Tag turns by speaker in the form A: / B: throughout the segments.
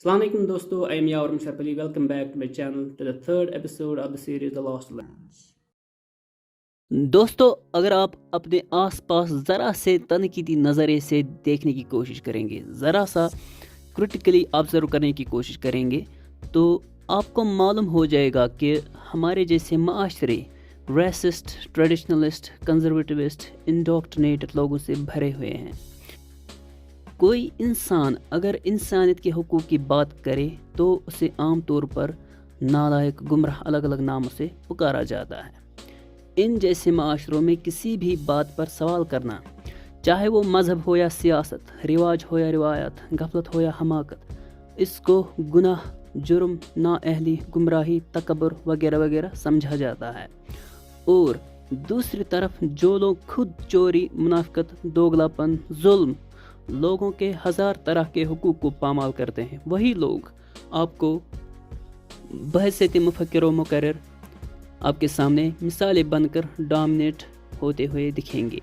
A: Assalamu alaikum dosto, I am Yawar Musharraf Ali. Welcome back to my channel to the third episode of the series The Lost Lands.
B: दोस्तों, अगर आप अपने आसपास ज़रा से तनकीदी नज़रे से देखने की कोशिश करेंगे, ज़रा सा क्रिटिकली ऑब्ज़र्व करने की कोशिश करेंगे, तो आपको मालूम हो जाएगा कि हमारे जैसे माशरे रेसिस्ट, ट्रेडिशनलिस्ट, कंजर्वेटिविस्ट, इंडोक्ट्रिनेटेड लोगों से भरे हुए हैं। कोई इंसान अगर इंसानियत के हुकूक की बात करे तो उसे आम तौर पर नालायक, गुमराह, अलग अलग नामों से पुकारा जाता है। इन जैसे माशरों में किसी भी बात पर सवाल करना, चाहे वो मज़हब हो या सियासत, रिवाज हो या रिवायत, गफलत हो या हमाकत, इसको गुनाह, जुर्म, नाअहली, गुमराही, तकब्बुर वगैरह वगैरह समझा जाता है। और दूसरी तरफ जो लोग खुद चोरी, मुनाफिकत, दोगलापन, जुल्म, लोगों के हज़ार तरह के हुकूक को पामाल करते हैं, वही लोग आपको बहसत मुफक्किर व मुकर्रिर आपके सामने मिसालें बनकर डोमिनेट होते हुए दिखेंगे।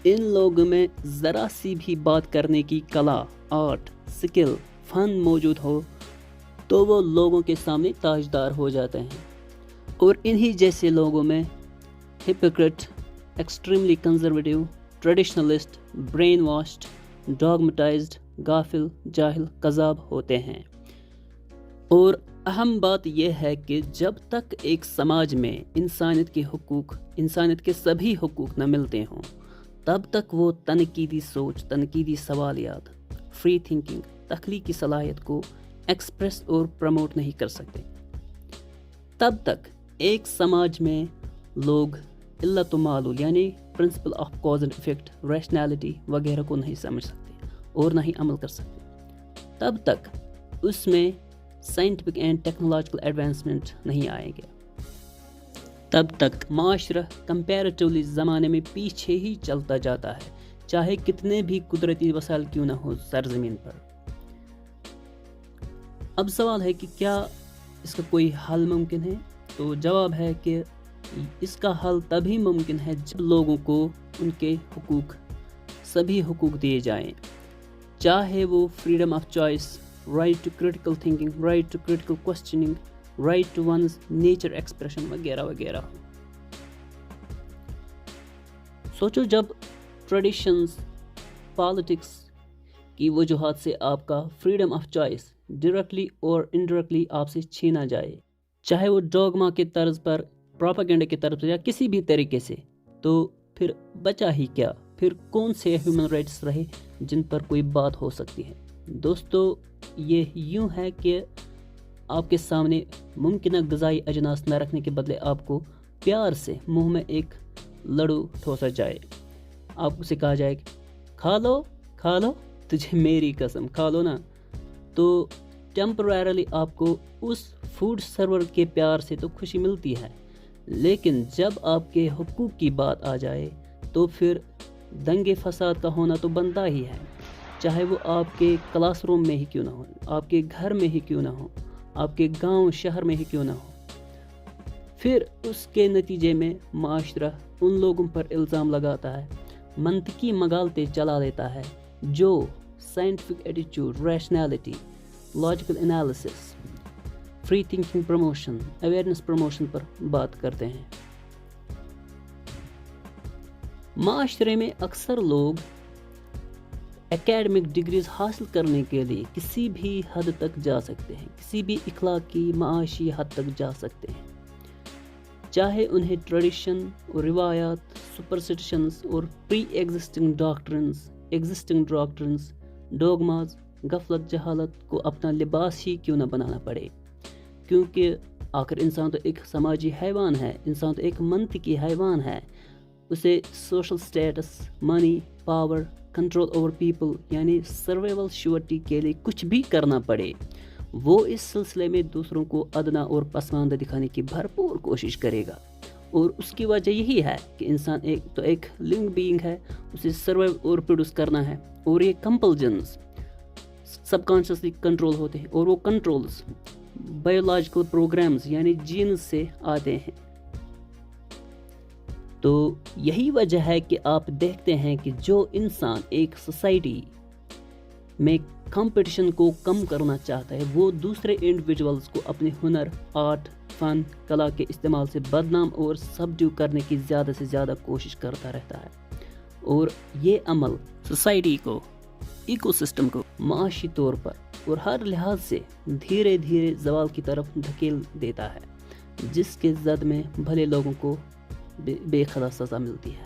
B: इन लोगों में ज़रा सी भी बात करने की कला, आर्ट, स्किल, फ़न मौजूद हो तो वो लोगों के सामने ताजदार हो जाते हैं। और इन्हीं जैसे लोगों में hypocrite, extremely conservative, traditionalist, brainwashed, dogmatized, गाफिल, जाहिल, कज़ाब होते हैं। और अहम बात यह है कि जब तक एक समाज में इंसानियत के हुकूक, इंसानियत के सभी हुकूक न मिलते हों, तब तक वो तनकीदी सोच, तनकीदी सवालियात, फ्री थिंकिंग, तख्लीकी सलाहियत को एक्सप्रेस और प्रमोट नहीं कर सकते। तब तक एक समाज में लोग इल्लत व मालूल यानी principle of cause and effect, rationality वगैरह को नहीं समझ सकते और नहीं अमल कर सकते। तब तक उसमें साइंटिफिक एंड टेक्नोलॉजिकल एडवांसमेंट नहीं आएंगे। तब तक माशरा कंपैरेटिवली ज़माने में पीछे ही चलता जाता है, चाहे कितने भी कुदरती वसाइल क्यों ना हो सरजमीन पर। अब सवाल है कि क्या इसका कोई हल मुमकिन है? तो जवाब है कि इसका हल तभी मुमकिन है जब लोगों को उनके हुकूक, सभी हुकूक दिए जाएं, चाहे वो freedom of choice, right to critical thinking, right to critical questioning, right to one's nature expression वगैरह वगैरह। सोचो, जब ट्रेडिशंस, पॉलिटिक्स की वजूहात से आपका फ्रीडम ऑफ चॉइस डायरेक्टली और इनडायरेक्टली आपसे छीना जाए, चाहे वो डॉगमा के तर्ज पर, प्रोपेगेंडा की तरफ से या किसी भी तरीके से, तो फिर बचा ही क्या? फिर कौन से ह्यूमन राइट्स रहे जिन पर कोई बात हो सकती है? दोस्तों, ये यूं है कि आपके सामने मुमकिन ग़िज़ाई अजनास न रखने के बदले आपको प्यार से मुंह में एक लड्डू ठोसा जाए, आपसे कहा जाए खा लो, तुझे मेरी कसम, खा लो ना। तो टेम्परेरली आपको उस फूड सर्वर के प्यार से तो खुशी मिलती है, लेकिन जब आपके हुकूक की बात आ जाए तो फिर दंगे फसाद का होना तो बनता ही है, चाहे वो आपके क्लासरूम में ही क्यों ना हो, आपके घर में ही क्यों ना हो, आपके गांव शहर में ही क्यों ना हो। फिर उसके नतीजे में माशरा उन लोगों पर इल्ज़ाम लगाता है, मंतकी मगालते चला देता है जो scientific attitude, rationality, logical analysis, free thinking promotion, awareness promotion पर बात करते हैं। माशरे में अक्सर लोग एकेडमिक डिग्रीज हासिल करने के लिए किसी भी हद तक जा सकते हैं, किसी भी इखलाकी, माशी हद तक जा सकते हैं, चाहे उन्हें ट्रेडिशन और रिवायात, सुपरस्टिशंस और प्री एग्जिस्टिंग डॉक्ट्रिन्स, डोगमाज, गफलत, जहालत को अपना लिबास ही क्यों न बनाना पड़े। क्योंकि आखिर इंसान तो एक समाजी हैवान है, इंसान तो एक मंतिकी हैवान है। उसे social status, money, power, control over people यानी सर्वाइवल श्योरिटी के लिए कुछ भी करना पड़े, वो इस सिलसिले में दूसरों को अदना और पसमानदा दिखाने की भरपूर कोशिश करेगा। और उसकी वजह यही है कि इंसान एक लिविंग बीइंग है, उसे सर्वाइव और प्रोड्यूस करना है, और ये कंपल्जन्स सबकॉन्शियसली कंट्रोल होते हैं, और वो कंट्रोल्स बायोलॉजिकल प्रोग्राम्स यानी जीन्स से आते हैं। तो यही वजह है कि आप देखते हैं कि जो इंसान एक सोसाइटी में کمپٹیشن کو کم کرنا چاہتا ہے، وہ دوسرے انڈیویجولز کو اپنے ہنر، آرٹ، فن، کلا کے استعمال سے بدنام اور سبڈیو کرنے کی زیادہ سے زیادہ کوشش کرتا رہتا ہے، اور یہ عمل
A: سوسائٹی کو، ایکو سسٹم کو
B: معاشی طور پر اور ہر لحاظ سے دھیرے دھیرے زوال کی طرف دھکیل دیتا ہے، جس کے زد میں بھلے لوگوں کو بے خدا سزا ملتی ہے۔